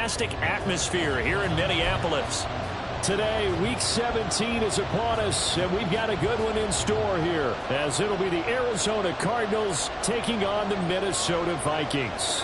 fantastic atmosphere here in Minneapolis. Today, Week 17 is upon us, and we've got a good one in store here, as it'll be the Arizona Cardinals taking on the Minnesota Vikings.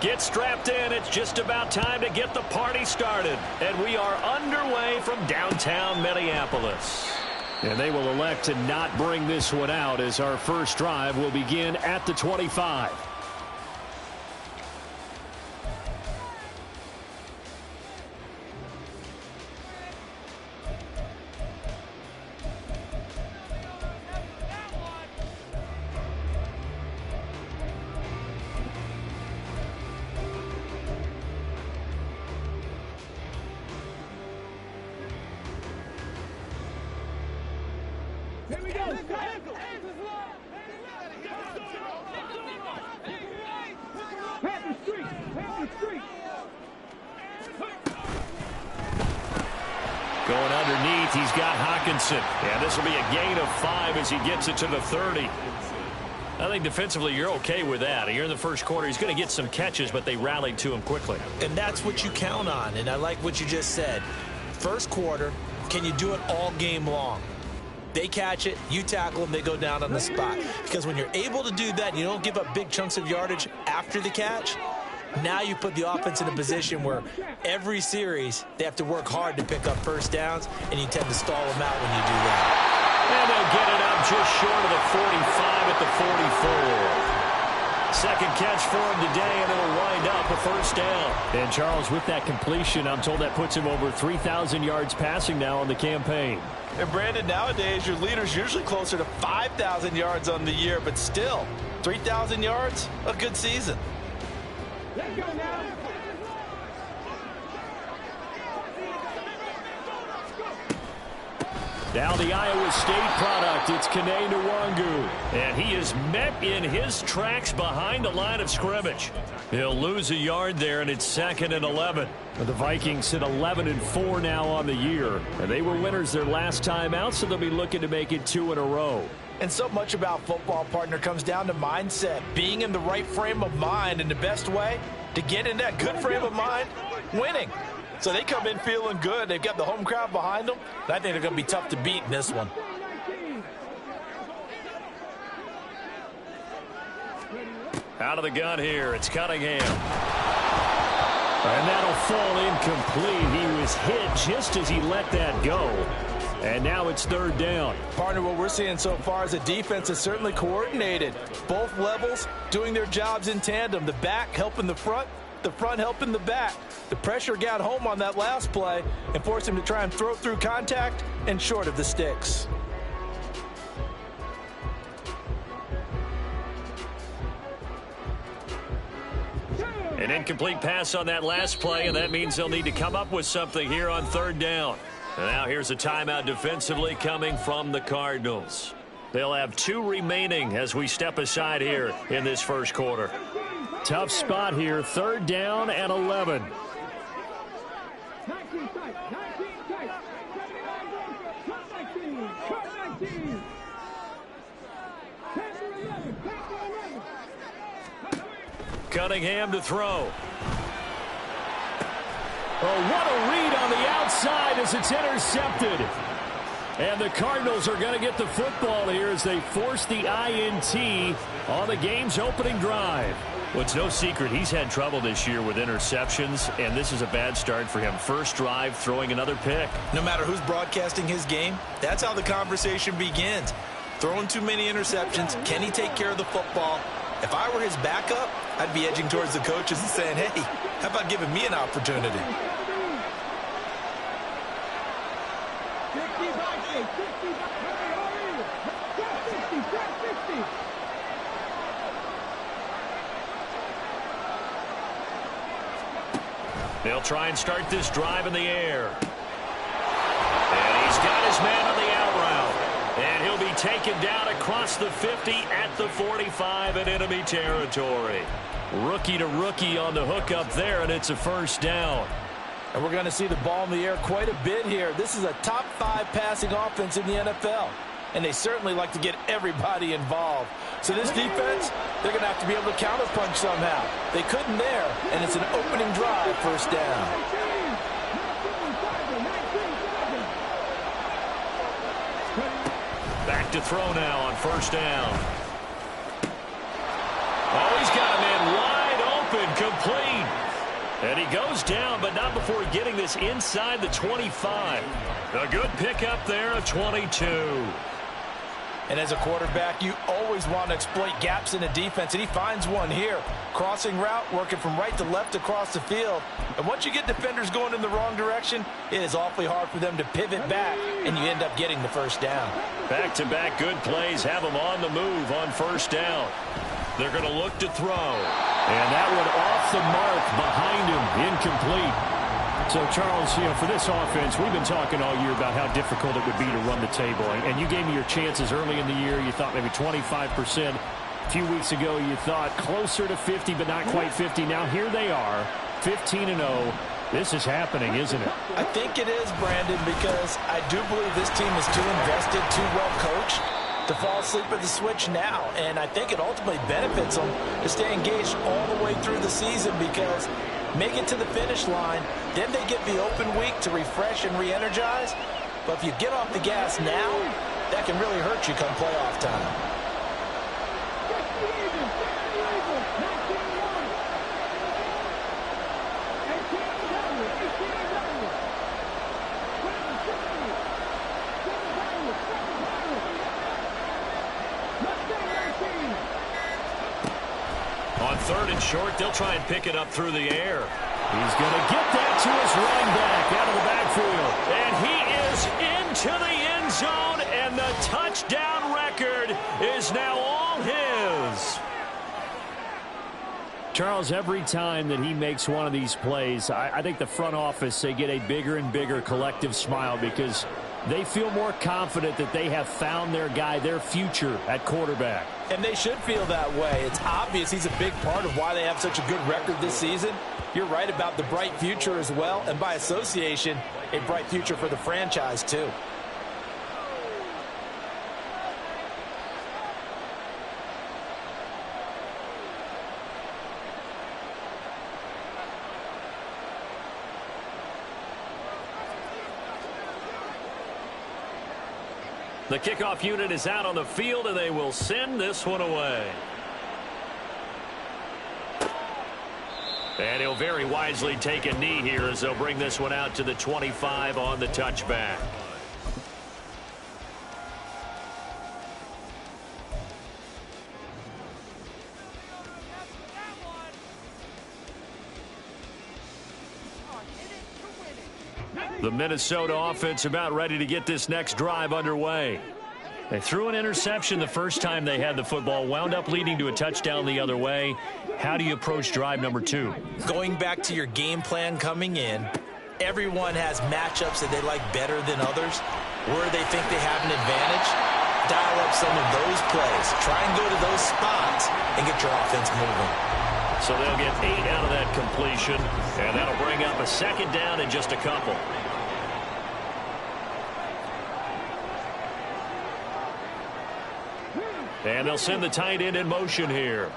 Get strapped in. It's just about time to get the party started. And we are underway from downtown Minneapolis. And they will elect to not bring this one out, as our first drive will begin at the 25. Here we go. Going underneath, he's got Hawkinson. And this will be a gain of 5 as he gets it to the 30. I think defensively you're okay with that. Here in the first quarter, he's going to get some catches, but they rallied to him quickly. And that's what you count on, and I like what you just said. First quarter, can you do it all game long? They catch it, you tackle them, they go down on the spot. Because when you're able to do that and you don't give up big chunks of yardage after the catch, now you put the offense in a position where every series they have to work hard to pick up first downs, and you tend to stall them out when you do that. And they'll get it up just short of the 45 at the 44. Second catch for him today, and it'll wind up a first down. And Charles, with that completion, I'm told that puts him over 3,000 yards passing now on the campaign. And Brandon, nowadays your leader's usually closer to 5,000 yards on the year, but still, 3,000 yards, a good season. Let's go now. Now the Iowa State product, it's Kene Nwangu. And he is met in his tracks behind the line of scrimmage. He'll lose a yard there, and it's 2nd and 11. The Vikings sit 11-4 now on the year. And they were winners their last time out, so they'll be looking to make it 2 in a row. And so much about football, partner, comes down to mindset. Being in the right frame of mind, and the best way to get in that good frame of mind, winning. So they come in feeling good. They've got the home crowd behind them. I think they're going to be tough to beat in this one. Out of the gun here, it's Cunningham. And that'll fall incomplete. He was hit just as he let that go. And now it's 3rd down. Partner, what we're seeing so far is a defense is certainly coordinated. Both levels doing their jobs in tandem. The back helping the front helping the back. The pressure got home on that last play and forced him to try and throw through contact and short of the sticks. An incomplete pass on that last play, and that means they'll need to come up with something here on 3rd down. And now here's a timeout defensively coming from the Cardinals. They'll have 2 remaining as we step aside here in this first quarter. Tough spot here, 3rd down and 11. Cunningham to throw. Oh, what a read on the outside as it's intercepted. And the Cardinals are going to get the football here as they force the INT on the game's opening drive. Well, it's no secret he's had trouble this year with interceptions, and this is a bad start for him. First drive, throwing another pick. No matter who's broadcasting his game, that's how the conversation begins. Throwing too many interceptions, can he take care of the football? If I were his backup, I'd be edging towards the coaches and saying, hey, how about giving me an opportunity? They'll try and start this drive in the air. And he's got his man on the out route. And he'll be taken down across the 50 at the 45 in enemy territory. Rookie to rookie on the hook up there, and it's a first down. And we're going to see the ball in the air quite a bit here. This is a top 5 passing offense in the NFL. And they certainly like to get everybody involved. So this defense, they're going to have to be able to counterpunch somehow. They couldn't there, and it's an opening drive, first down. Back to throw now on first down. Oh, he's got him in wide open, complete. And he goes down, but not before getting this inside the 25. A good pickup there, a 22. And as a quarterback, you always want to exploit gaps in the defense, and he finds one here. Crossing route, working from right to left across the field. And once you get defenders going in the wrong direction, it is awfully hard for them to pivot back, and you end up getting the first down. Back-to-back good plays have them on the move on first down. They're going to look to throw. And that one off the mark behind him, incomplete. So, Charles, for this offense, we've been talking all year about how difficult it would be to run the table. And you gave me your chances early in the year. You thought maybe 25%. A few weeks ago, you thought closer to 50, but not quite 50. Now, here they are, 15-0. This is happening, isn't it? I think it is, Brandon, because I do believe this team is too invested, too well coached to fall asleep at the switch now. And I think it ultimately benefits them to stay engaged all the way through the season, because make it to the finish line, then they get the open week to refresh and re-energize. But if you get off the gas now, that can really hurt you come playoff time. On third and short, they'll try and pick it up through the air. He's going to get that to his running back out of the backfield. And he is into the end zone, and the touchdown record is now all his. Charles, every time that he makes one of these plays, I think the front office, they get a bigger and bigger collective smile, because they feel more confident that they have found their guy, their future at quarterback. And they should feel that way. It's obvious he's a big part of why they have such a good record this season. You're right about the bright future as well, and by association, a bright future for the franchise too. The kickoff unit is out on the field, and they will send this one away. And he'll very wisely take a knee here as they'll bring this one out to the 25 on the touchback. The Minnesota offense about ready to get this next drive underway. They threw an interception the first time they had the football, wound up leading to a touchdown the other way. How do you approach drive number 2? Going back to your game plan coming in, everyone has matchups that they like better than others. Where they think they have an advantage, dial up some of those plays. Try and go to those spots and get your offense moving. So they'll get 8 out of that completion, and that'll bring up a second down in just a couple. And they'll send the tight end in motion here.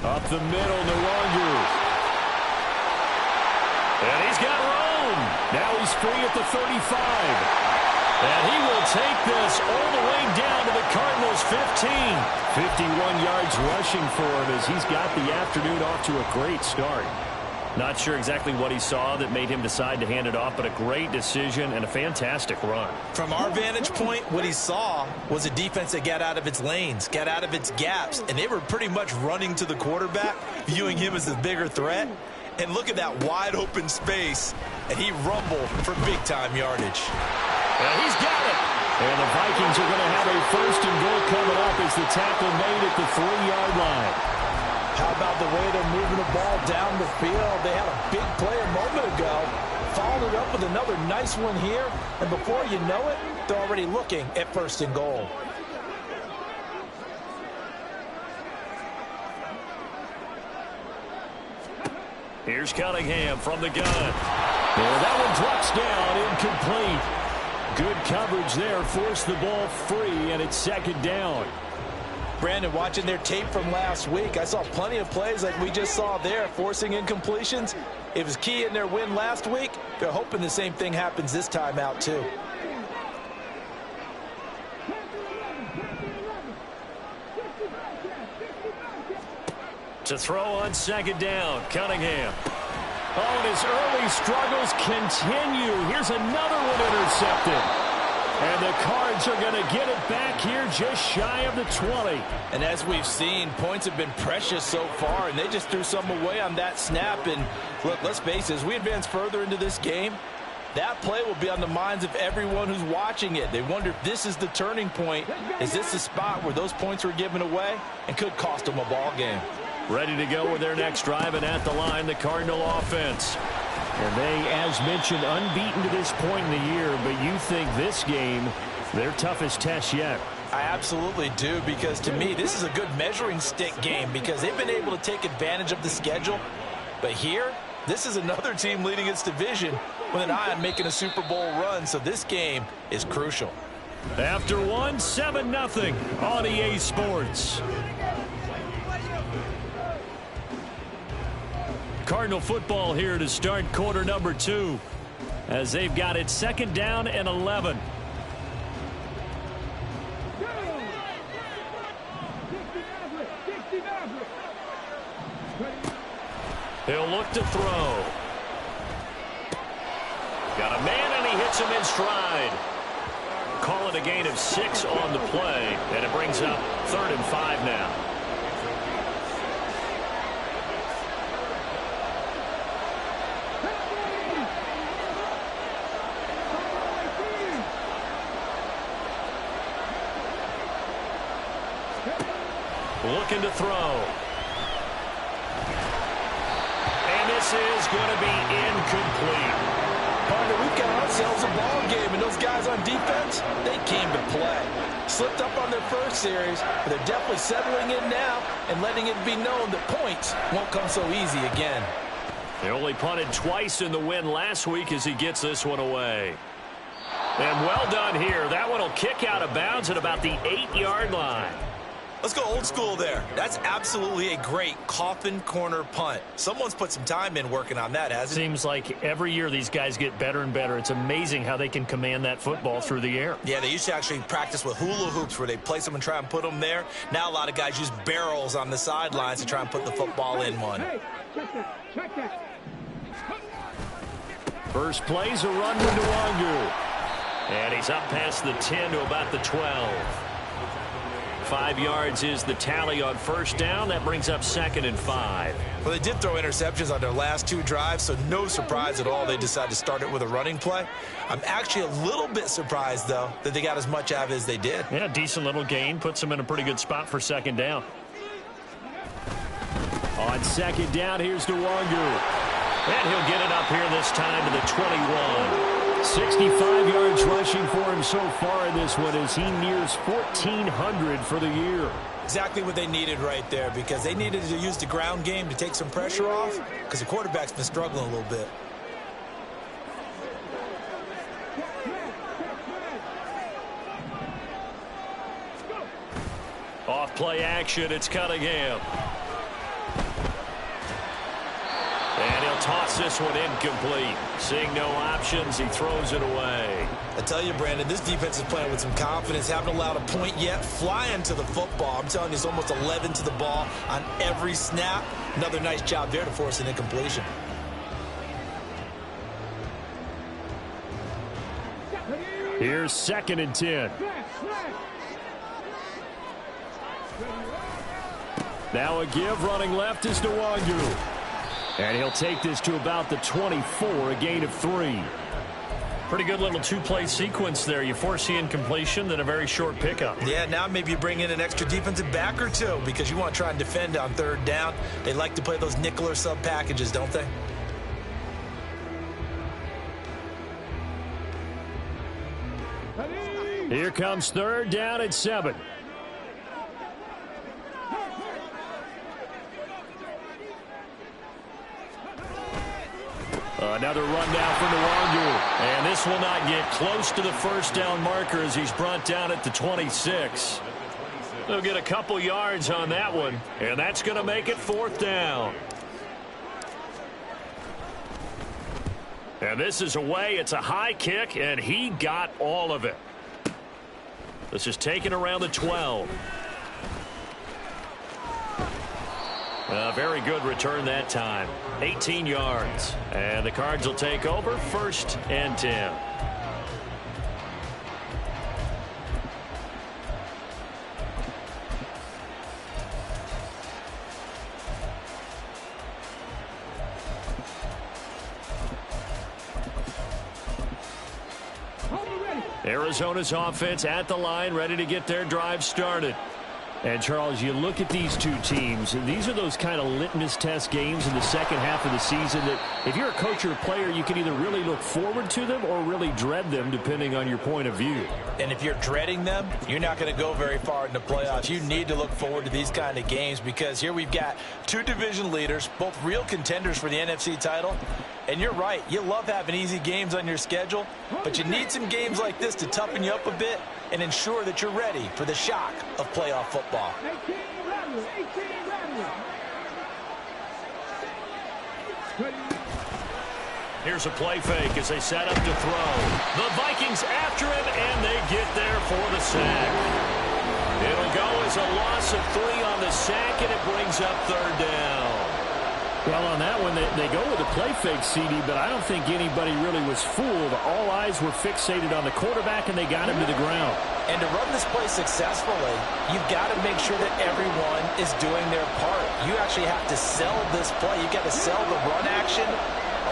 Up the middle, no longer. And he's got room. Now he's free at the 35. And he will take this all the way down to the Cardinals' 15. 51 yards rushing for him as he's got the afternoon off to a great start. Not sure exactly what he saw that made him decide to hand it off, but a great decision and a fantastic run. From our vantage point, what he saw was a defense that got out of its lanes, got out of its gaps, and they were pretty much running to the quarterback, viewing him as the bigger threat. And look at that wide open space, and he rumbled for big-time yardage. And he's got it. And the Vikings are going to have a first and goal coming up as the tackle made at the 3-yard line. How about the way they're moving the ball down the field? They had a big play a moment ago, followed it up with another nice one here, and before you know it, they're already looking at first and goal. Here's Cunningham from the gun. And that one drops down, incomplete. Good coverage there, forced the ball free, and it's second down. Brandon, watching their tape from last week, I saw plenty of plays like we just saw there, forcing incompletions. It was key in their win last week. They're hoping the same thing happens this time out, too. To throw on second down, Cunningham. Oh, and his early struggles continue. Here's another one intercepted. And the Cards are going to get it back here just shy of the 20. And as we've seen, points have been precious so far, and they just threw some away on that snap. And look, let's face it, as we advance further into this game, that play will be on the minds of everyone who's watching it. They wonder if this is the turning point. Is this the spot where those points were given away and could cost them a ball game? Ready to go with their next drive, and at the line, the Cardinal offense. And they, as mentioned, unbeaten to this point in the year, but you think this game, their toughest test yet. I absolutely do, because to me, this is a good measuring stick game because they've been able to take advantage of the schedule. But here, this is another team leading its division with an eye on making a Super Bowl run, so this game is crucial. After one, 7-0 on EA Sports. Cardinal football here to start quarter number 2 as they've got it second down and 11. He'll look to throw. Got a man, and he hits him in stride. Call it a gain of 6 on the play, and it brings up 3rd and 5 now. Looking to throw. And this is going to be incomplete. Partner, we've got ourselves a ball game, and those guys on defense, they came to play. Slipped up on their first series, but they're definitely settling in now and letting it be known that points won't come so easy again. They only punted twice in the win last week as he gets this one away. And well done here. That one will kick out of bounds at about the 8-yard line. Let's go old school there. That's absolutely a great coffin corner punt. Someone's put some time in working on that, hasn't it? Seems like every year these guys get better and better. It's amazing how they can command that football through the air. Yeah, they used to actually practice with hula hoops where they place them and try and put them there. Now a lot of guys use barrels on the sidelines to try and put the football in one. Check that. First play's a run with Nwangu. And he's up past the 10 to about the 12. 5 yards is the tally on first down. That brings up 2nd and 5. Well, they did throw interceptions on their last 2 drives, so no surprise at all they decided to start it with a running play. I'm actually a little bit surprised, though, that they got as much out of it as they did. Yeah, decent little gain. Puts them in a pretty good spot for 2nd down. On 2nd down, here's Nwangu. And he'll get it up here this time to the 21. 65 yards rushing for him so far in this one as he nears 1,400 for the year. Exactly what they needed right there, because they needed to use the ground game to take some pressure off, because the quarterback's been struggling a little bit. Off play action, it's Cunningham. And he'll toss this one incomplete. Seeing no options, he throws it away. I tell you, Brandon, this defense is playing with some confidence. Haven't allowed a point yet. Flying to the football. I'm telling you, it's almost 11 to the ball on every snap. Another nice job there to force an incompletion. Here's 2nd and 10. Now a give, running left is Nwangu. And he'll take this to about the 24, a gain of 3. Pretty good little 2-play sequence there. You force the incompletion, then a very short pickup. Yeah, now maybe you bring in an extra defensive back or two because you want to try and defend on 3rd down. They like to play those nickel or sub packages, don't they? Here comes 3rd down at 7. Another run down for Nwangu. And this will not get close to the first down marker as he's brought down at the 26. They'll get a couple yards on that one, and that's going to make it 4th down. And this is away. It's a high kick, and he got all of it. This is taken around the 12. Very good return that time. 18 yards. And the Cards will take over 1st and 10. Arizona's offense at the line, ready to get their drive started. And, Charles, you look at these two teams, and these are those kind of litmus test games in the second half of the season that if you're a coach or a player, you can either really look forward to them or really dread them, depending on your point of view. And if you're dreading them, you're not going to go very far in the playoffs. You need to look forward to these kind of games because here we've got two division leaders, both real contenders for the NFC title. And you're right, you love having easy games on your schedule, but you need some games like this to toughen you up a bit and ensure that you're ready for the shock of playoff football. Here's a play fake as they set up to throw. The Vikings after him, and they get there for the sack. It'll go as a loss of 3 on the sack, and it brings up 3rd down. Well, on that one, they go with a play fake, CD, but I don't think anybody really was fooled. All eyes were fixated on the quarterback, and they got him to the ground. And to run this play successfully, you've got to make sure that everyone is doing their part. You actually have to sell this play. You've got to sell the run action.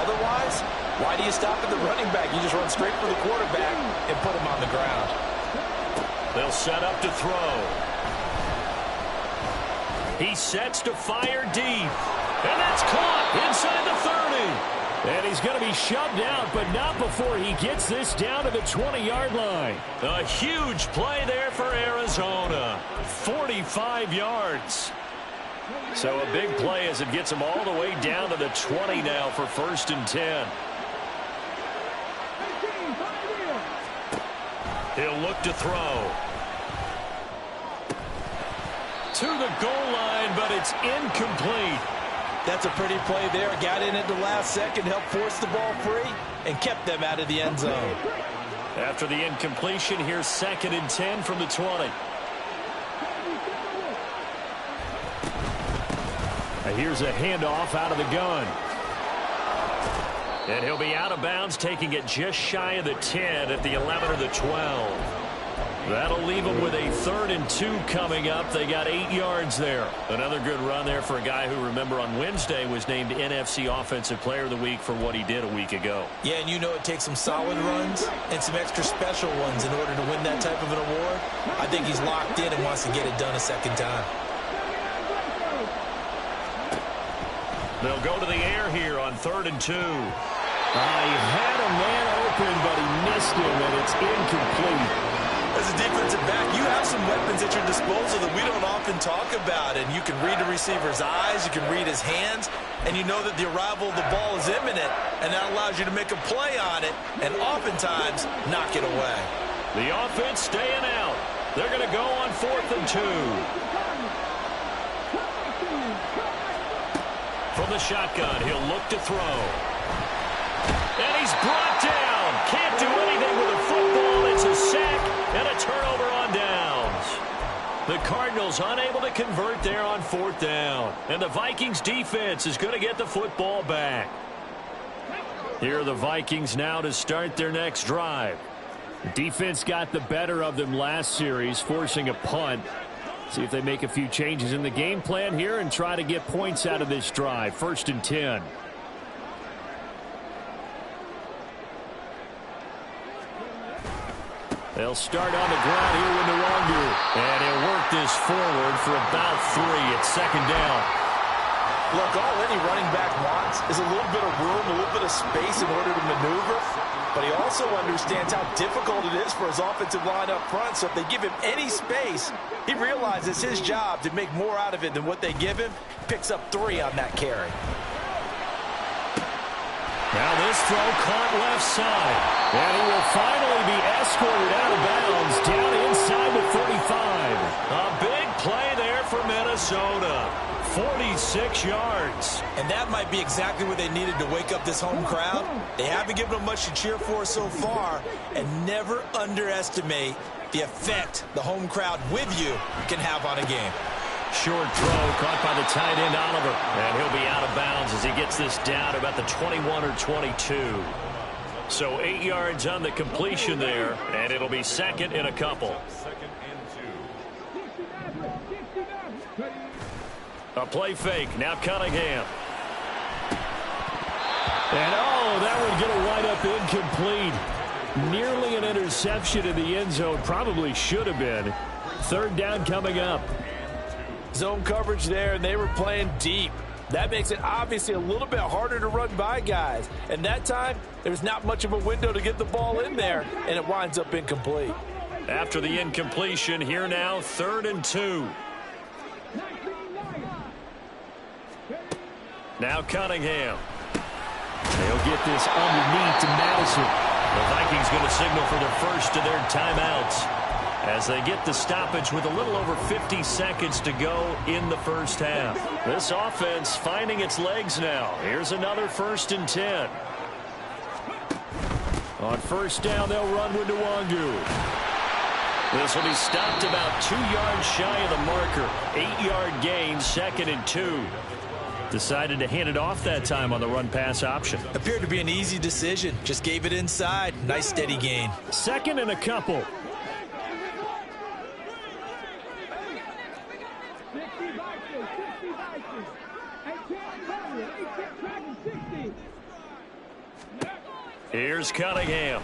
Otherwise, why do you stop at the running back? You just run straight for the quarterback and put him on the ground. They'll set up to throw. He sets to fire deep. And that's caught inside the 30. And he's going to be shoved out, but not before he gets this down to the 20-yard line. A huge play there for Arizona. 45 yards. So a big play as it gets him all the way down to the 20 now for 1st and 10. He'll look to throw. To the goal line, but it's incomplete. That's a pretty play there. Got in at the last second, helped force the ball free, and kept them out of the end zone. After the incompletion, here's 2nd and 10 from the 20. Here's a handoff out of the gun. And he'll be out of bounds, taking it just shy of the 10 at the 11 or the 12. That'll leave them with a 3rd and 2 coming up. They got 8 yards there. Another good run there for a guy who, remember, on Wednesday was named NFC Offensive Player of the Week for what he did a week ago. Yeah, and you know it takes some solid runs and some extra special ones in order to win that type of an award. I think he's locked in and wants to get it done a second time. They'll go to the air here on 3rd and 2. He had a man open, but he missed him, and it's incomplete. As a defensive back, you have some weapons at your disposal that we don't often talk about. And you can read the receiver's eyes, you can read his hands, and you know that the arrival of the ball is imminent, and that allows you to make a play on it and oftentimes knock it away. The offense staying out. They're going to go on 4th and 2. From the shotgun, he'll look to throw. And he's brought down. Can't do anything with a football. It's a sack and a turnover on downs. The Cardinals unable to convert there on 4th down. And the Vikings defense is going to get the football back. Here are the Vikings now to start their next drive. The defense got the better of them last series, forcing a punt. See if they make a few changes in the game plan here and try to get points out of this drive. 1st and 10. They'll start on the ground here with Nwangu. And he'll work this forward for about 3 at 2nd down. Look, all any running back wants is a little bit of room, a little bit of space in order to maneuver. But he also understands how difficult it is for his offensive line up front. So if they give him any space, he realizes his job to make more out of it than what they give him. Picks up 3 on that carry. Now this throw caught left side. And he will finally be escorted out of bounds down inside the 35. A big play there for Minnesota. 46 yards. And that might be exactly what they needed to wake up this home crowd. They haven't given them much to cheer for so far. And never underestimate the effect the home crowd with you can have on a game. Short throw caught by the tight end Oliver. And he'll be out of bounds as he gets this down about the 21 or 22. So 8 yards on the completion there. And it'll be second and a couple. A play fake. Now Cunningham. And, oh, that one's going to wind up incomplete. Nearly an interception in the end zone. Probably should have been. Third down coming up. Zone coverage there, and they were playing deep. That makes it obviously a little bit harder to run by guys. And that time, there's not much of a window to get the ball in there, and it winds up incomplete. After the incompletion, here now, 3rd and 2. Now Cunningham. They'll get this underneath to Madison. The Vikings going to signal for their first of their timeouts as they get the stoppage with a little over 50 seconds to go in the first half. This offense finding its legs now. Here's another 1st and 10. On first down, they'll run with Nwangu. This will be stopped about 2 yards shy of the marker. 8-yard gain, 2nd and 2. Decided to hand it off that time on the run-pass option. Appeared to be an easy decision. Just gave it inside. Nice steady gain. 2nd and a couple. Here's Cunningham.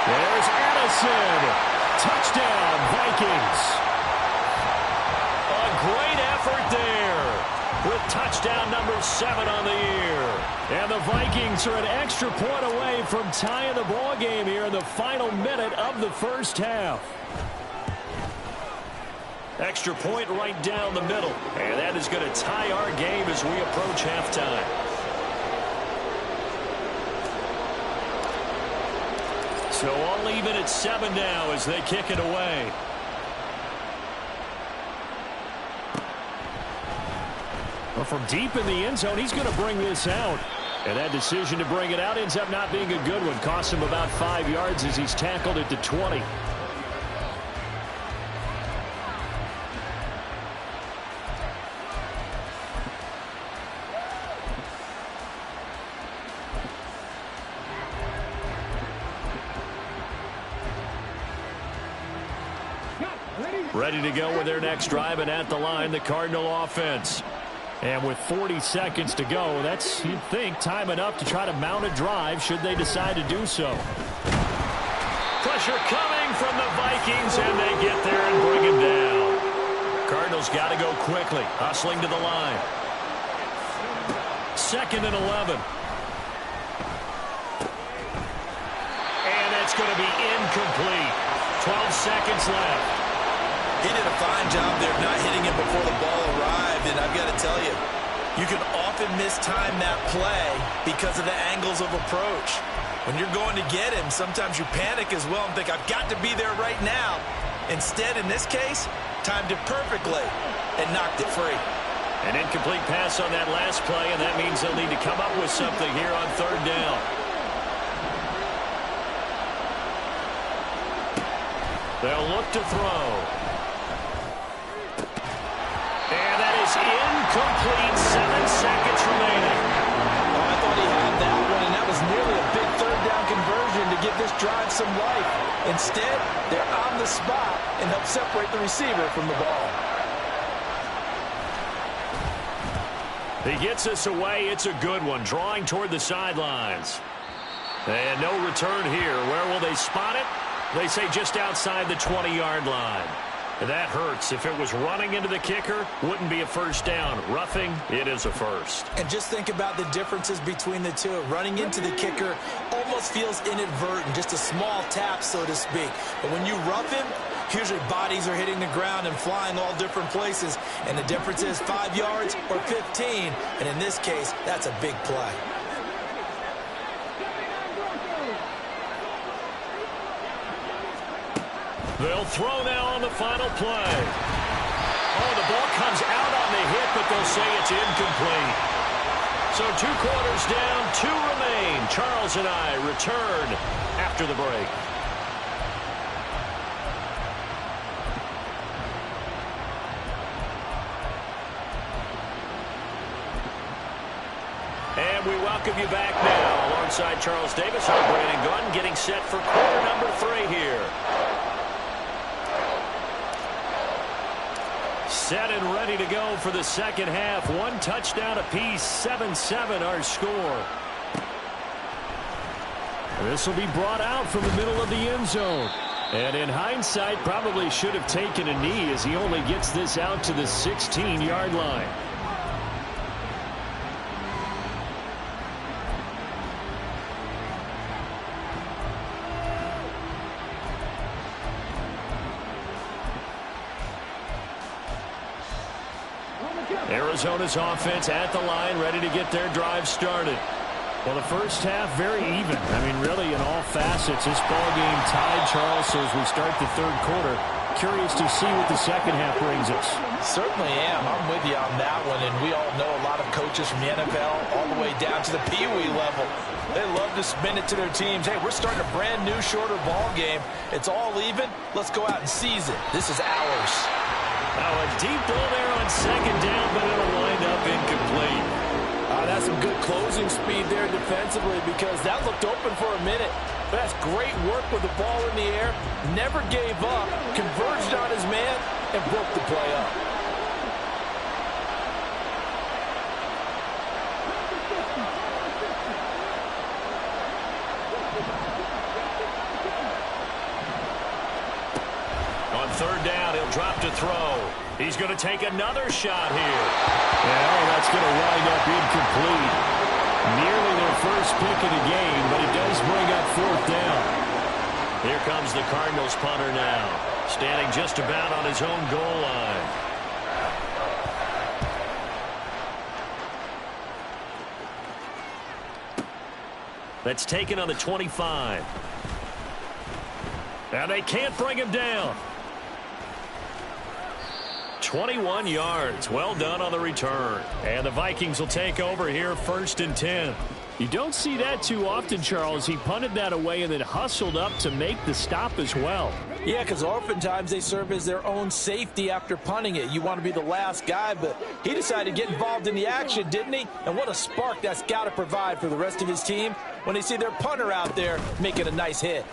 There's Addison. Touchdown, Vikings. A great effort there with touchdown number 7 on the year. And the Vikings are an extra point away from tying the ball game here in the final minute of the first half. Extra point right down the middle. And that is going to tie our game as we approach halftime. So all even at 7 now as they kick it away. Well, from deep in the end zone, he's going to bring this out. And that decision to bring it out ends up not being a good one. Costs him about 5 yards as he's tackled at the 20. Ready to go with their next drive, and at the line, the Cardinal offense. And with 40 seconds to go, that's, you'd think, time enough to try to mount a drive should they decide to do so. Pressure coming from the Vikings, and they get there and bring him down. Cardinals got to go quickly, hustling to the line. 2nd and 11. And it's going to be incomplete. 12 seconds left. He did a fine job there of not hitting him before the ball arrived, and I've got to tell you, you can often mistime that play because of the angles of approach. When you're going to get him, sometimes you panic as well and think, I've got to be there right now. Instead, in this case, timed it perfectly and knocked it free. An incomplete pass on that last play, and that means they'll need to come up with something here on 3rd down. They'll look to throw. And that is incomplete. 7 seconds remaining. Oh, I thought he had that one, and that was nearly a big 3rd down conversion to give this drive some life. Instead, they're on the spot and help separate the receiver from the ball. He gets us away. It's a good one. Drawing toward the sidelines. And no return here. Where will they spot it? They say just outside the 20-yard line. That hurts. If it was running into the kicker, wouldn't be a first down. Roughing, it is a first. And just think about the differences between the two. Running into the kicker almost feels inadvertent, just a small tap, so to speak. But when you rough him, usually bodies are hitting the ground and flying all different places. And the difference is 5 yards or 15. And in this case, that's a big play. They'll throw now on the final play. Oh, the ball comes out on the hit, but they'll say it's incomplete. So 2 quarters down, 2 remain. Charles and I return after the break. And we welcome you back now. Alongside Charles Davis, I'm Brandon Gunn, getting set for quarter number 3 here. Set and ready to go for the second half. 1 touchdown apiece, 7-7 our score. This will be brought out from the middle of the end zone. And in hindsight, probably should have taken a knee as he only gets this out to the 16-yard line. Arizona's offense at the line, ready to get their drive started. Well, the first half, very even. I mean, really, in all facets, this ball game tied, Charles. So as we start the third quarter, curious to see what the second half brings us. Certainly am. I'm with you on that one. And we all know a lot of coaches from the NFL all the way down to the Pee Wee level. They love to spin it to their teams. Hey, we're starting a brand new, shorter ball game. It's all even. Let's go out and seize it. This is ours. Now a deep ball there on second down, but it'll wind up incomplete. That's some good closing speed there defensively, because that looked open for a minute. But that's great work with the ball in the air. Never gave up, converged on his man, and broke the play up. On third down, he'll drop to throw. He's going to take another shot here. Well, that's going to wind up incomplete. Nearly their first pick of the game, but it does bring up fourth down. Here comes the Cardinals punter now, standing just about on his own goal line. That's taken on the 25. And they can't bring him down. 21 yards. Well done on the return. And the Vikings will take over here, 1st and 10. You don't see that too often, Charles. He punted that away and then hustled up to make the stop as well. Yeah, because oftentimes they serve as their own safety after punting it. You want to be the last guy, but he decided to get involved in the action, didn't he? And what a spark that's got to provide for the rest of his team when they see their punter out there making a nice hit.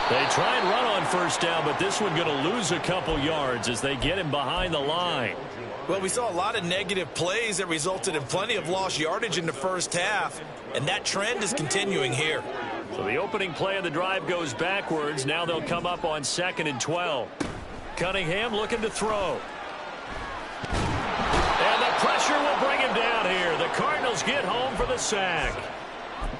They try and run on first down, but this one going to lose a couple yards as they get him behind the line. Well, we saw a lot of negative plays that resulted in plenty of lost yardage in the first half, and that trend is continuing here. So the opening play of the drive goes backwards. Now they'll come up on 2nd and 12. Cunningham looking to throw. And the pressure will bring him down here. The Cardinals get home for the sack.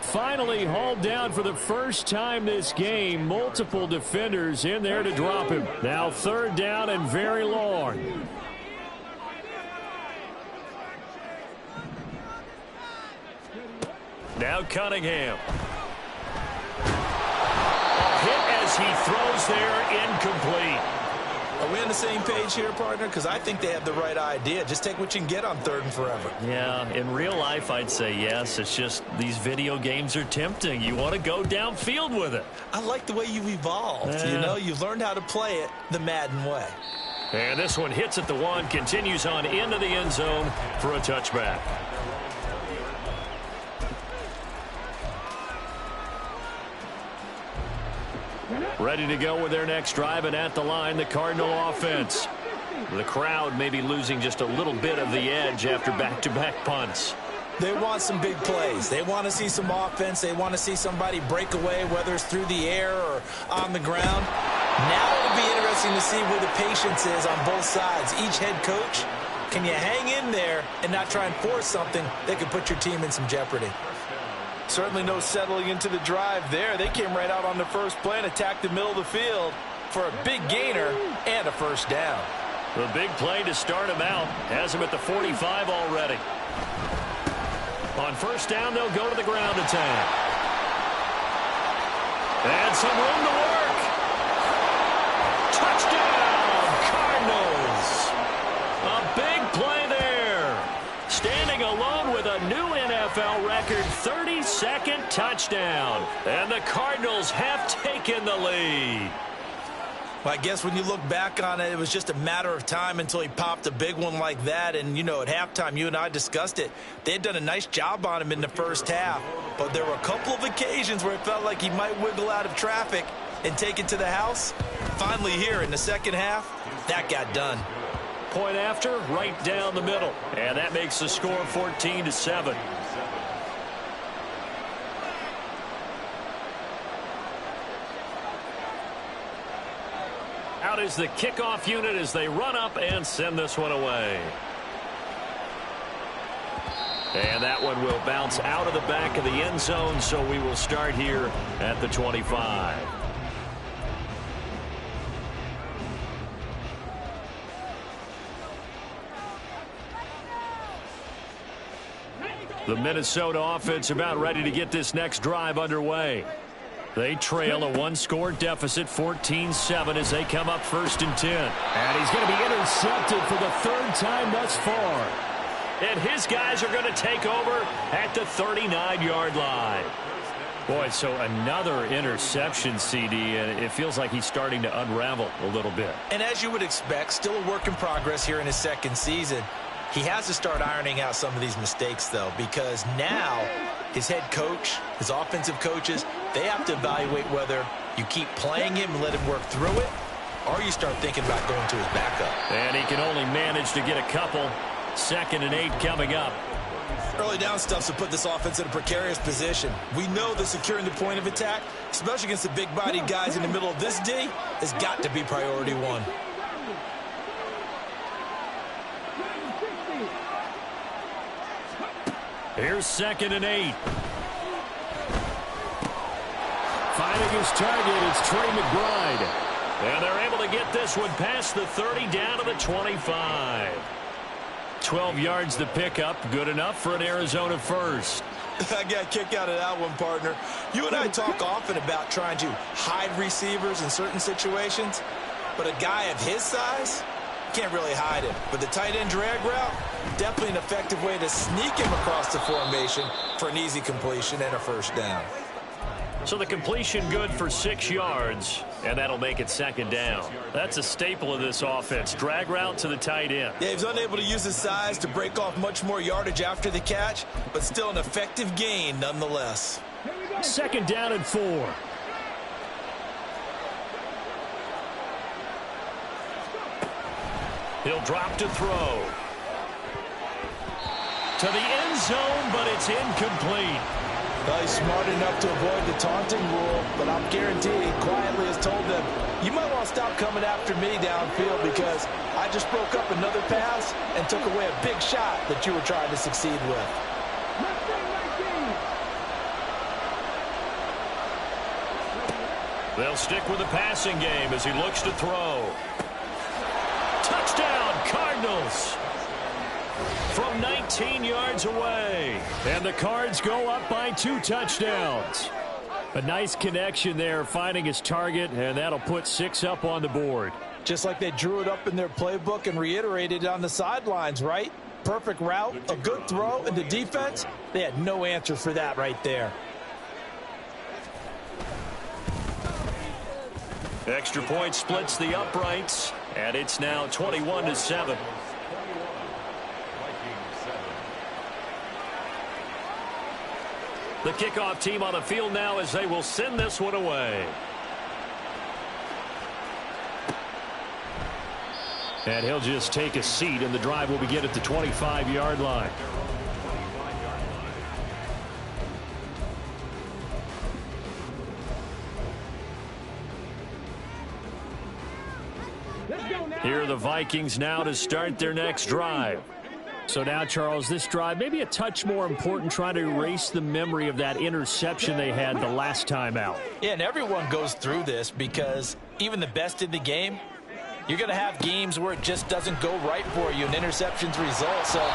Finally hauled down for the first time this game. Multiple defenders in there to drop him. Now 3rd down and very long. Now Cunningham. A hit as he throws there, incomplete. Are we on the same page here, partner? Because I think they have the right idea. Just take what you can get on 3rd and forever. Yeah, in real life, I'd say yes. It's just these video games are tempting. You want to go downfield with it. I like the way you evolved. You know, you learned how to play it the Madden way. And this one hits at the 1, continues on into the end zone for a touchback. Ready to go with their next drive, and at the line, the Cardinal offense. The crowd may be losing just a little bit of the edge after back-to-back punts. They want some big plays. They want to see some offense. They want to see somebody break away, whether it's through the air or on the ground. Now it'll be interesting to see where the patience is on both sides. Each head coach, can you hang in there and not try and force something that could put your team in some jeopardy? Certainly no settling into the drive there. They came right out on the first play and attacked the middle of the field for a big gainer and a first down. The big play to start him out has him at the 45 already. On first down, they'll go to the ground attack. And some room to work. Touchdown, Cardinals. A big play there. Standing alone with a new NFL record 32nd touchdown. And the Cardinals have taken the lead. Well, I guess when you look back on it, it was just a matter of time until he popped a big one like that. And, you know, at halftime, you and I discussed it. They had done a nice job on him in the first half. But there were a couple of occasions where it felt like he might wiggle out of traffic and take it to the house. Finally here in the second half, that got done. Point after, right down the middle. And that makes the score 14-7. Out is the kickoff unit as they run up and send this one away. And that one will bounce out of the back of the end zone, so we will start here at the 25. The Minnesota offense about ready to get this next drive underway. They trail a one-score deficit, 14-7, as they come up 1st and 10. And he's going to be intercepted for the 3rd time thus far. And his guys are going to take over at the 39-yard line. Boy, so another interception, CD, and it feels like he's starting to unravel a little bit. And as you would expect, still a work in progress here in his second season. He has to start ironing out some of these mistakes, though, because now his head coach, his offensive coaches, they have to evaluate whether you keep playing him and let him work through it, or you start thinking about going to his backup. And he can only manage to get a couple. 2nd and 8 coming up. Early down stuff's to put this offense in a precarious position. We know that securing the point of attack, especially against the big-bodied guys in the middle of this D, has got to be priority one. Here's 2nd and 8. Finding his target, it's Trey McBride. And they're able to get this one past the 30 down to the 25. 12 yards to pick up. Good enough for an Arizona first. I got a kick out of that one, partner. You and I talk often about trying to hide receivers in certain situations, but a guy of his size can't really hide him. But the tight end drag route, definitely an effective way to sneak him across the formation for an easy completion and a 1st down. So the completion good for 6 yards, and that'll make it 2nd down. That's a staple of this offense. Drag route to the tight end. Yeah, he was unable to use his size to break off much more yardage after the catch, but still an effective gain nonetheless. 2nd down and 4. He'll drop to throw. To the end zone, but it's incomplete. Well, he's smart enough to avoid the taunting rule, but I'm guaranteed he quietly has told them, you might want to stop coming after me downfield because I just broke up another pass and took away a big shot that you were trying to succeed with. They'll stick with the passing game as he looks to throw. Touchdown, Cardinals! From 19 yards away. And the Cards go up by 2 touchdowns. A nice connection there, finding his target, and that'll put 6 up on the board. Just like they drew it up in their playbook and reiterated it on the sidelines, right? Perfect route, a good throw, and the defense, they had no answer for that right there. Extra point splits the uprights, and it's now 21-7. The kickoff team on the field now as they will send this one away. And he'll just take a seat, and the drive will begin at the 25-yard line. Here are the Vikings now to start their next drive. So now, Charles, this drive maybe a touch more important, trying to erase the memory of that interception they had the last time out. Yeah, and everyone goes through this because even the best in the game, you're going to have games where it just doesn't go right for you and interceptions result. So,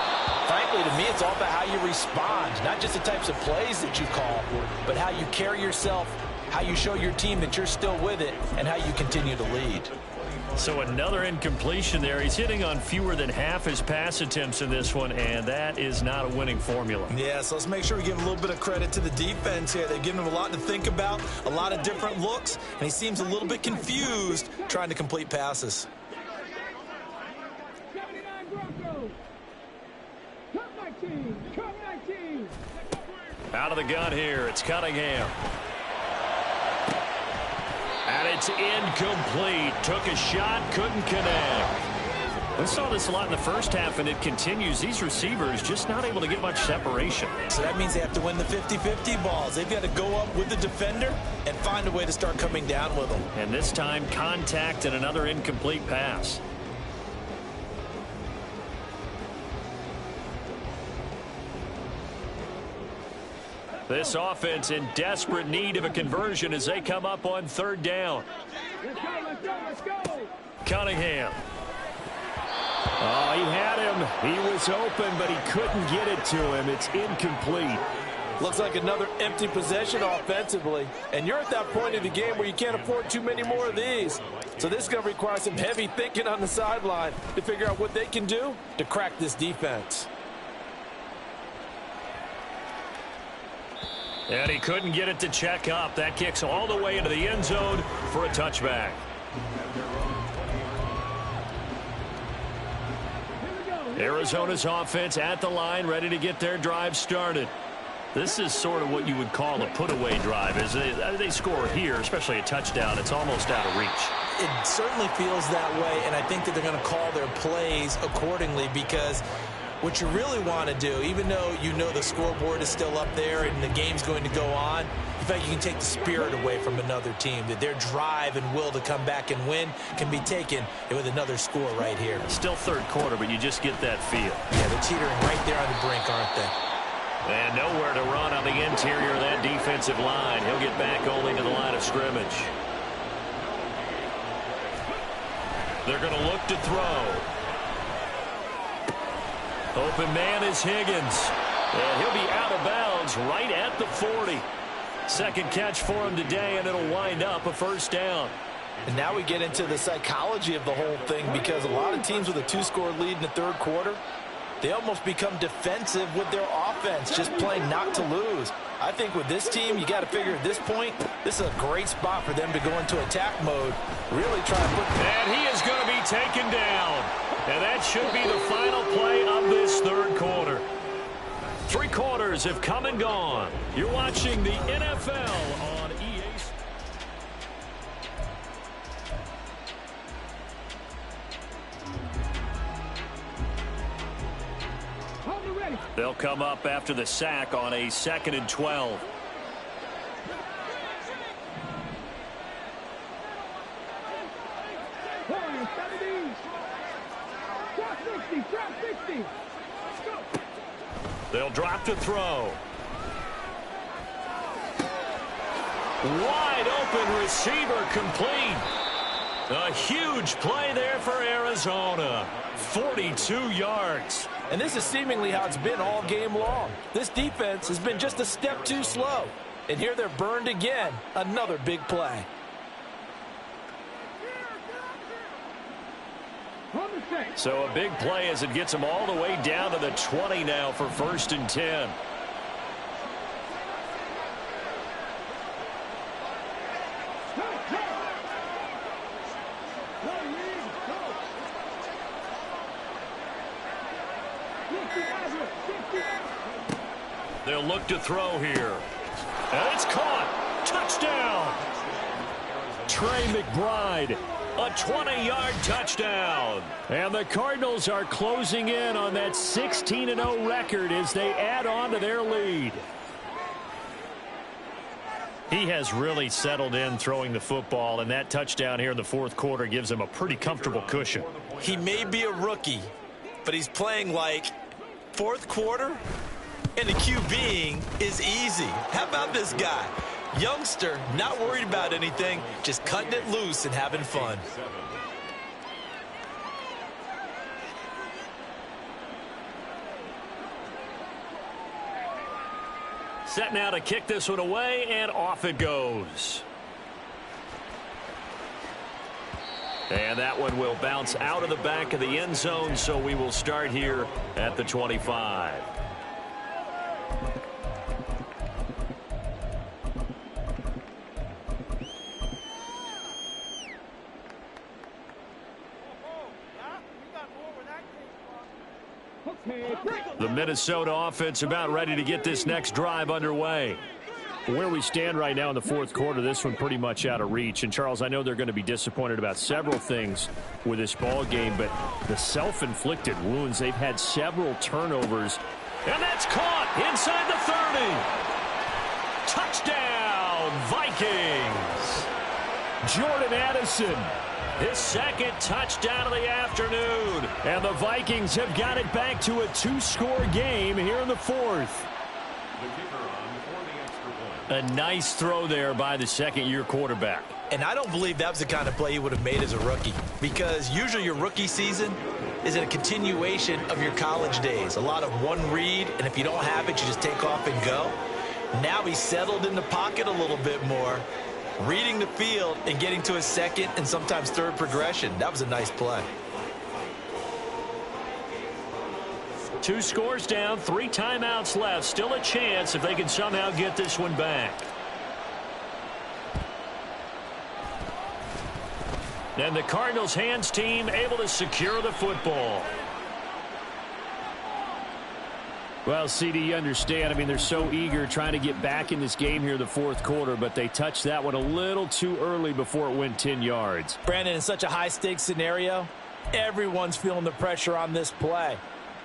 frankly, to me, it's all about how you respond, not just the types of plays that you call, but how you carry yourself, how you show your team that you're still with it, and how you continue to lead. So another incompletion there. He's hitting on fewer than half his pass attempts in this one, and that is not a winning formula. Yeah, so let's make sure we give a little bit of credit to the defense here. They've given him a lot to think about, a lot of different looks, and he seems a little bit confused trying to complete passes. 79 Broncos. Come 19. Come 19. Out of the gun here, it's Cunningham. And it's incomplete. Took a shot, couldn't connect. We saw this a lot in the first half, and it continues. These receivers just not able to get much separation. So that means they have to win the 50-50 balls. They've got to go up with the defender and find a way to start coming down with them. And this time, contact and another incomplete pass. This offense in desperate need of a conversion as they come up on third down. Let's go, let's go, let's go. Cunningham. Oh, he had him. He was open, but he couldn't get it to him. It's incomplete. Looks like another empty possession offensively. And you're at that point in the game where you can't afford too many more of these. So this is going to require some heavy thinking on the sideline to figure out what they can do to crack this defense. And he couldn't get it to check up. That kicks all the way into the end zone for a touchback. Arizona's offense at the line, ready to get their drive started. This is sort of what you would call a put-away drive. As they score here, especially a touchdown, it's almost out of reach. It certainly feels that way, and I think that they're going to call their plays accordingly, because what you really want to do, even though you know the scoreboard is still up there and the game's going to go on, in fact, you can take the spirit away from another team, that their drive and will to come back and win can be taken with another score right here. Still third quarter, but you just get that feel. Yeah, they're teetering right there on the brink, aren't they? And nowhere to run on the interior of that defensive line. He'll get back only to the line of scrimmage. They're going to look to throw. Open man is Higgins. And he'll be out of bounds right at the 40. Second catch for him today, and it'll wind up a first down. And now we get into the psychology of the whole thing, because a lot of teams with a two-score lead in the third quarter, they almost become defensive with their offense, just playing not to lose. I think with this team, you got to figure at this point, this is a great spot for them to go into attack mode, really try to put... And he is going to be taken down. And that should be the final play of this third quarter. 3 quarters have come and gone. You're watching the NFL on EA. They'll come up after the sack on a 2nd and 12. They'll drop to throw. Wide open receiver complete. A huge play there for Arizona. 42 yards. And this is seemingly how it's been all game long. This defense has been just a step too slow. And here they're burned again. Another big play. So a big play as it gets them all the way down to the 20 now for 1st and 10. They'll look to throw here. And it's caught. Touchdown. Trey McBride. A 20-yard touchdown. And the Cardinals are closing in on that 16-0 record as they add on to their lead. He has really settled in throwing the football, and that touchdown here in the 4th quarter gives him a pretty comfortable cushion. He may be a rookie, but he's playing like 4th quarter, and the QBing is easy. How about this guy? Youngster, not worried about anything, just cutting it loose and having fun. Set now to kick this one away, and off it goes. And that one will bounce out of the back of the end zone, so we will start here at the 25. The Minnesota offense about ready to get this next drive underway. Where we stand right now in the fourth quarter, this one pretty much out of reach. And, Charles, I know they're going to be disappointed about several things with this ball game, but the self-inflicted wounds, they've had several turnovers. And that's caught inside the 30. Touchdown, Vikings. Jordan Addison. His second touchdown of the afternoon. And the Vikings have got it back to a 2-score game here in the fourth. A nice throw there by the second-year quarterback. And I don't believe that was the kind of play he would have made as a rookie, because usually your rookie season is a continuation of your college days. A lot of one read, and if you don't have it, you just take off and go. Now he's settled in the pocket a little bit more, reading the field and getting to his second and sometimes third progression. That was a nice play. 2 scores down, 3 timeouts left. Still a chance if they can somehow get this one back. And the Cardinals hands team able to secure the football. Well, CD, you understand. I mean, they're so eager trying to get back in this game here in the fourth quarter, but they touched that one a little too early before it went 10 yards. Brandon, in such a high-stakes scenario, everyone's feeling the pressure on this play.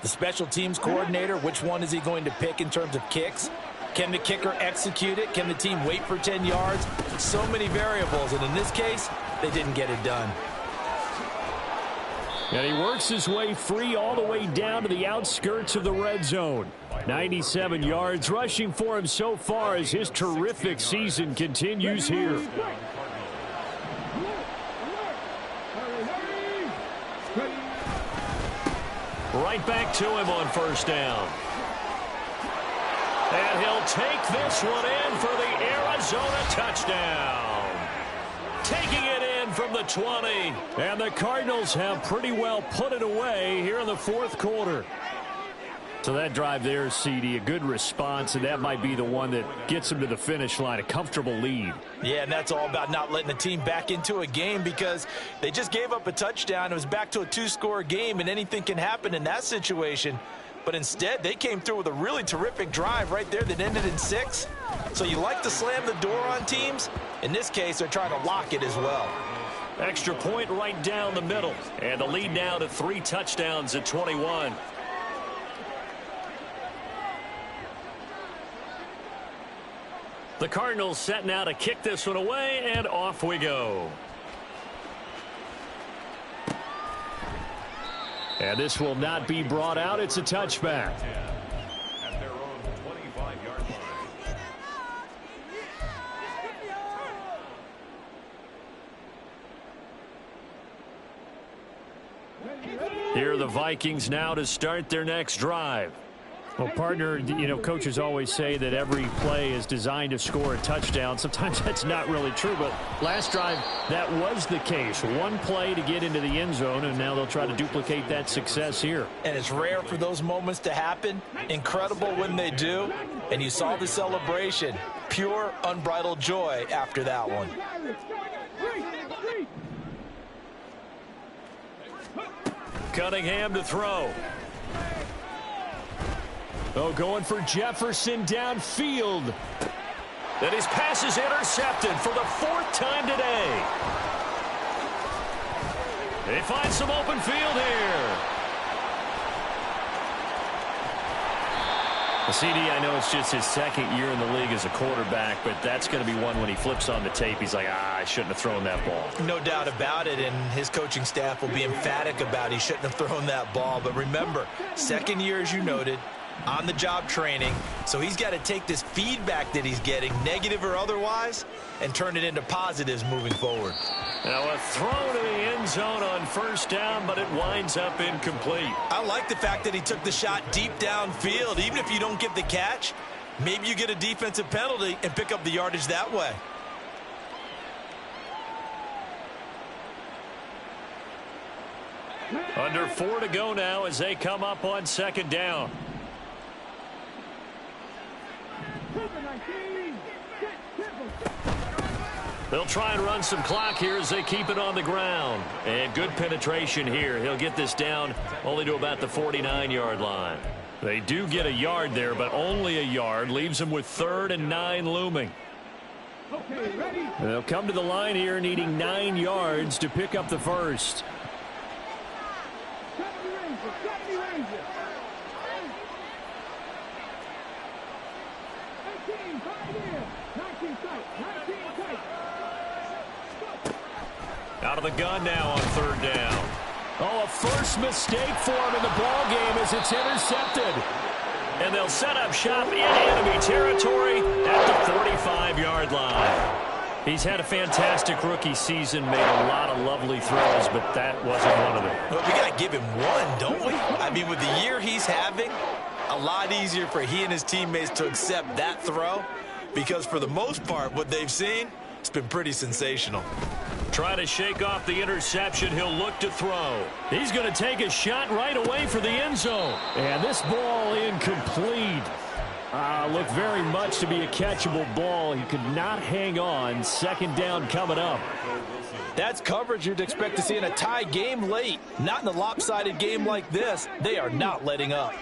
The special teams coordinator, which one is he going to pick in terms of kicks? Can the kicker execute it? Can the team wait for 10 yards? So many variables, and in this case, they didn't get it done. And he works his way free all the way down to the outskirts of the red zone. 97 yards rushing for him so far as his terrific season continues here. Right back to him on first down. And he'll take this one in for the Arizona touchdown. Taking it in from the 20. And the Cardinals have pretty well put it away here in the fourth quarter. So that drive there, CD, a good response, and that might be the one that gets them to the finish line, a comfortable lead. Yeah, and that's all about not letting the team back into a game, because they just gave up a touchdown. It was back to a 2-score game, and anything can happen in that situation. But instead, they came through with a really terrific drive right there that ended in 6. So you like to slam the door on teams. In this case, they're trying to lock it as well. Extra point right down the middle. And the lead now to 3 touchdowns at 21. The Cardinals setting out to kick this one away, and off we go. And this will not be brought out. It's a touchback. At their own 25-yard line. Here are the Vikings now to start their next drive. Well, partner, you know, coaches always say that every play is designed to score a touchdown. Sometimes that's not really true, but last drive, that was the case. One play to get into the end zone, and now they'll try to duplicate that success here. And it's rare for those moments to happen. Incredible when they do. And you saw the celebration. Pure, unbridled joy after that one. Cunningham to throw. Oh, going for Jefferson downfield. And his pass is intercepted for the 4th time today. They find some open field here. Well, CD, I know it's just his 2nd year in the league as a quarterback, but that's going to be one when he flips on the tape. He's like, I shouldn't have thrown that ball. No doubt about it, and his coaching staff will be emphatic about he shouldn't have thrown that ball. But remember, 2nd year, as you noted, on-the-job training, so he's got to take this feedback that he's getting, negative or otherwise, and turn it into positives moving forward. Now a throw to the end zone on first down, but it winds up incomplete. I like the fact that he took the shot deep downfield. Even if you don't get the catch, maybe you get a defensive penalty and pick up the yardage that way. Under 4 to go now as they come up on second down. They'll try and run some clock here as they keep it on the ground. And good penetration here. He'll get this down only to about the 49-yard line. They do get a yard there, but only a yard. Leaves them with 3rd and 9 looming. They'll come to the line here needing 9 yards to pick up the first. Out of the gun now on 3rd down. Oh, a first mistake for him in the ball game as it's intercepted. And they'll set up shop in enemy territory at the 45-yard line. He's had a fantastic rookie season, made a lot of lovely throws, but that wasn't one of them. Well, we got to give him one, don't we? I mean, with the year he's having, a lot easier for he and his teammates to accept that throw because for the most part, what they've seen, it's been pretty sensational. Try to shake off the interception. He'll look to throw. He's going to take a shot right away for the end zone. And this ball incomplete. Looked very much to be a catchable ball. He could not hang on. Second down coming up. That's coverage you'd expect to see in a tie game late. Not in a lopsided game like this. They are not letting up.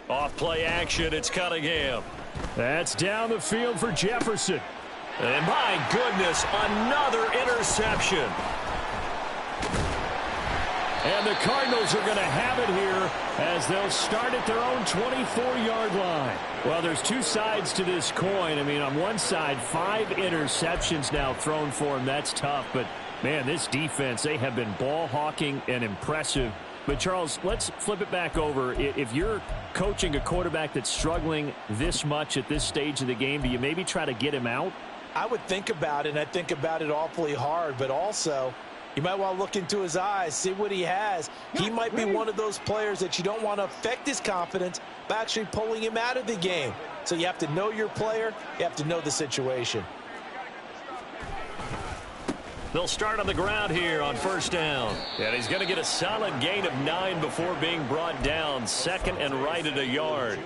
Off play action. It's Cunningham. That's down the field for Jefferson. And my goodness, another interception. And the Cardinals are going to have it here as they'll start at their own 24-yard line. Well, there's two sides to this coin. I mean, on one side, 5 interceptions now thrown for him. That's tough. But, man, this defense, they have been ball hawking and impressive. But, Charles, let's flip it back over. If you're coaching a quarterback that's struggling this much at this stage of the game, do you maybe try to get him out? I would think about it, and I think about it awfully hard. But also, you might want to look into his eyes, see what he has. He might be one of those players that you don't want to affect his confidence by actually pulling him out of the game. So you have to know your player. You have to know the situation. They'll start on the ground here on 1st down. And he's going to get a solid gain of 9 before being brought down. 2nd and right at a yard.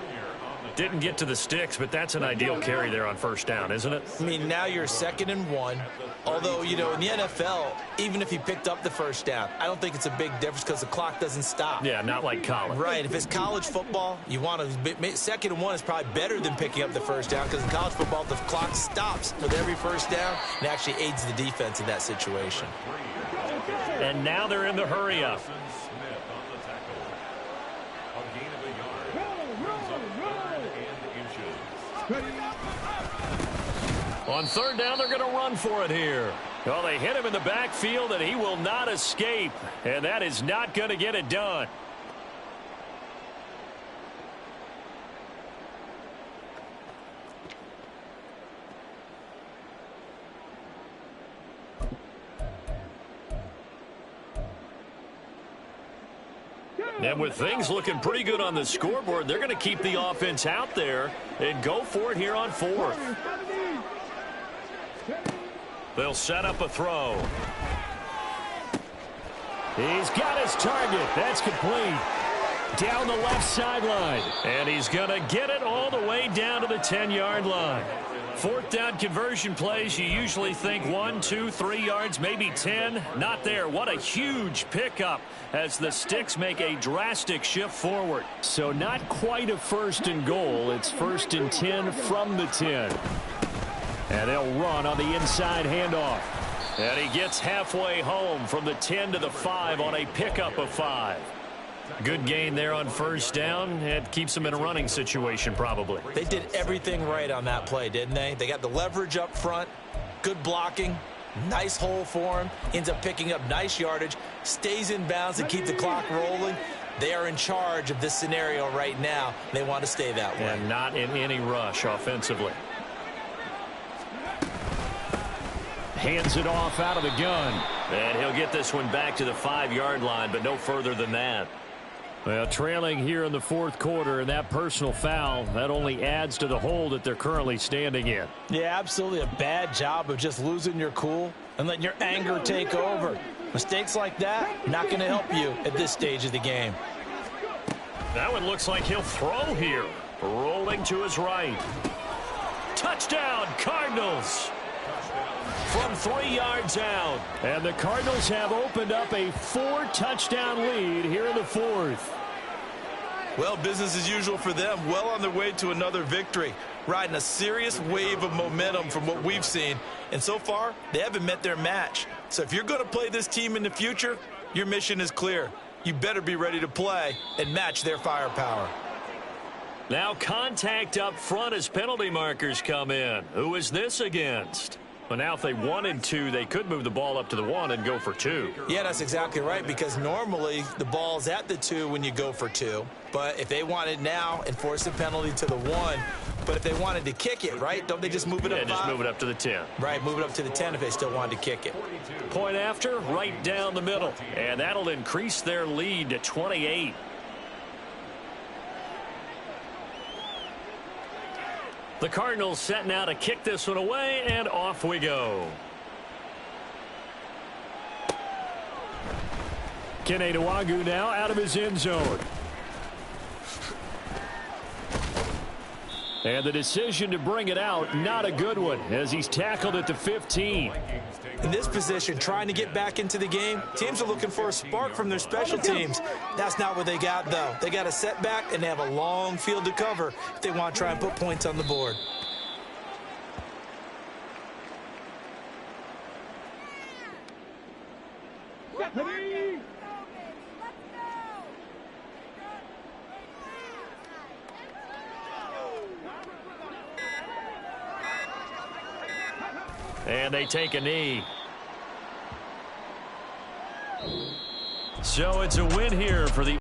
Didn't get to the sticks, but that's an ideal carry there on 1st down, isn't it? I mean, now you're 2nd and 1. Although, you know, in the NFL, even if he picked up the 1st down, I don't think it's a big difference because the clock doesn't stop. Yeah, not like college. Right. If it's college football, you want to 2nd and 1 is probably better than picking up the 1st down because in college football, the clock stops with every 1st down and actually aids the defense in that situation. And now they're in the hurry up. On 3rd down, they're going to run for it here. Well, they hit him in the backfield, and he will not escape. And that is not going to get it done. And with things looking pretty good on the scoreboard, they're going to keep the offense out there and go for it here on 4th. They'll set up a throw. He's got his target. That's complete. Down the left sideline. And he's going to get it all the way down to the 10-yard line. 4th down conversion plays, you usually think 1, 2, 3 yards, maybe 10. Not there. What a huge pickup as the sticks make a drastic shift forward. So not quite a 1st and goal. It's 1st and 10 from the 10. And they'll run on the inside handoff. And he gets halfway home from the 10 to the 5 on a pickup of 5. Good gain there on 1st down. It keeps them in a running situation probably. They did everything right on that play, didn't they? They got the leverage up front, good blocking, nice hole for him, ends up picking up nice yardage, stays in bounds to keep the clock rolling. They are in charge of this scenario right now. They want to stay that way. And not in any rush offensively. Hands it off out of the gun. And he'll get this one back to the 5-yard line, but no further than that. Well, trailing here in the 4th quarter, and that personal foul, that only adds to the hole that they're currently standing in. Yeah, absolutely a bad job of just losing your cool. and letting your anger take over. Mistakes like that, not going to help you at this stage of the game. That one looks like he'll throw here. Rolling to his right. Touchdown, Cardinals. From 3 yards out. And the Cardinals have opened up a 4-touchdown lead here in the fourth. Well, business as usual for them. Well on their way to another victory. Riding a serious wave of momentum from what we've seen. And so far, they haven't met their match. So if you're going to play this team in the future, your mission is clear. You better be ready to play and match their firepower. Now contact up front as penalty markers come in. Who is this against? Well, now if they wanted to, they could move the ball up to the 1 and go for 2. Yeah, that's exactly right, because normally the ball's at the 2 when you go for 2. But if they wanted now and force a penalty to the 1, but if they wanted to kick it, right, don't they just move it up 5? Yeah, just move it up to the 10. Right, move it up to the 10 if they still wanted to kick it. Point after, right down the middle. And that'll increase their lead to 28. The Cardinals setting out to kick this one away, and off we go. Kene Nwagu now out of his end zone. And the decision to bring it out, not a good one, as he's tackled at the 15. In this position, trying to get back into the game, teams are looking for a spark from their special teams. That's not what they got, though. They got a setback, and they have a long field to cover if they want to try and put points on the board. And they take a knee. So it's a win here for the